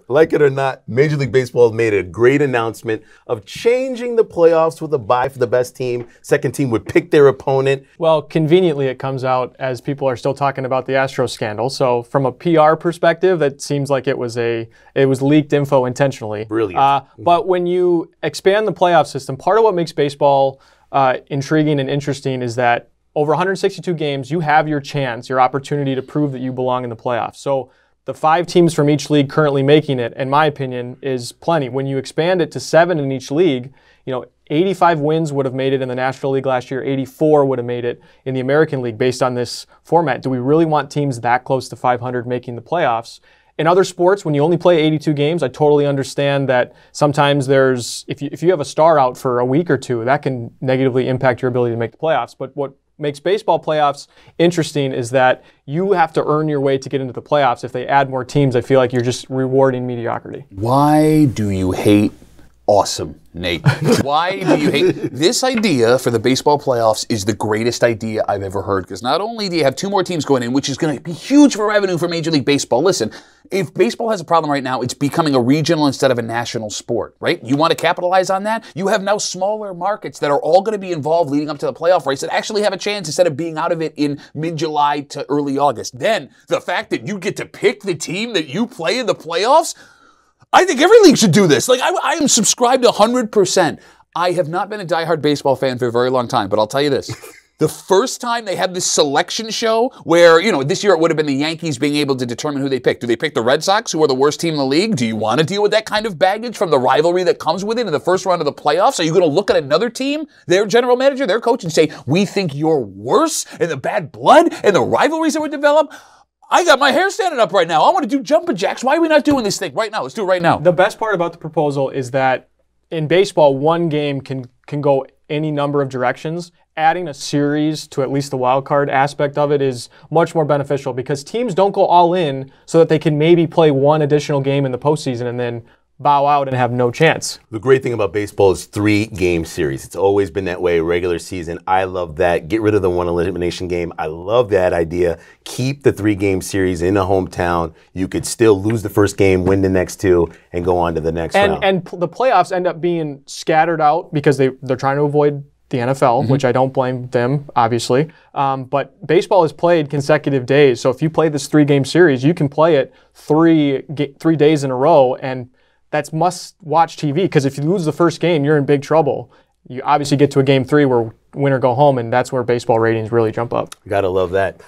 Like it or not, Major League Baseball has made a great announcement of changing the playoffs with a bye for the best team. Second team would pick their opponent. Well, conveniently, it comes out as people are still talking about the Astros scandal. So from a PR perspective, that seems like it was leaked info intentionally. Brilliant. But when you expand the playoff system, part of what makes baseball intriguing and interesting is that over 162 games, you have your chance, your opportunity to prove that you belong in the playoffs. So the 5 teams from each league currently making it, in my opinion, is plenty. When you expand it to 7 in each league, 85 wins would have made it in the National League last year. 84 would have made it in the American League based on this format. Do we really want teams that close to 500 making the playoffs? In other sports, when you only play 82 games, I totally understand that sometimes if you have a star out for a week or two, that can negatively impact your ability to make the playoffs. But what makes baseball playoffs interesting is that you have to earn your way to get into the playoffs. If they add more teams, I feel like you're just rewarding mediocrity. Why do you hate awesome, Nate? Why do you hate this idea for the baseball playoffs? Is the greatest idea I've ever heard, because not only do you have 2 more teams going in, which is going to be huge for revenue for Major League Baseball. Listen, if baseball has a problem right now, it's becoming a regional instead of a national sport, right? You want to capitalize on that? You have now smaller markets that are all going to be involved leading up to the playoff race that actually have a chance instead of being out of it in mid-July to early August. Then the fact that you get to pick the team that you play in the playoffs, I think every league should do this. Like, I am subscribed 100%. I have not been a diehard baseball fan for a very long time, but I'll tell you this. The first time they had this selection show where, this year it would have been the Yankees being able to determine who they pick. Do they pick the Red Sox, who are the worst team in the league? Do you want to deal with that kind of baggage from the rivalry that comes with it in the first round of the playoffs? Are you going to look at another team, their general manager, their coach, and say, we think you're worse, and the bad blood and the rivalries that were developed? I got my hair standing up right now. I want to do jumping jacks. Why are we not doing this thing right now? Let's do it right now. The best part about the proposal is that in baseball, one game can go any number of directions. Adding a series to at least the wild card aspect of it is much more beneficial because teams don't go all in so that they can maybe play one additional game in the postseason and then bow out and have no chance. The great thing about baseball is 3-game series. It's always been that way, regular season. I love that. Get rid of the one elimination game. I love that idea. Keep the 3-game series in a hometown. You could still lose the first game, win the next 2, and go on to the next round. And the playoffs end up being scattered out because they're trying to avoid the NFL, which I don't blame them, obviously. But baseball is played consecutive days. So if you play this 3-game series, you can play it 3 days in a row, and that's must-watch TV, because if you lose the first game, you're in big trouble. You obviously get to a game 3 where win or go home, and that's where baseball ratings really jump up. Gotta love that.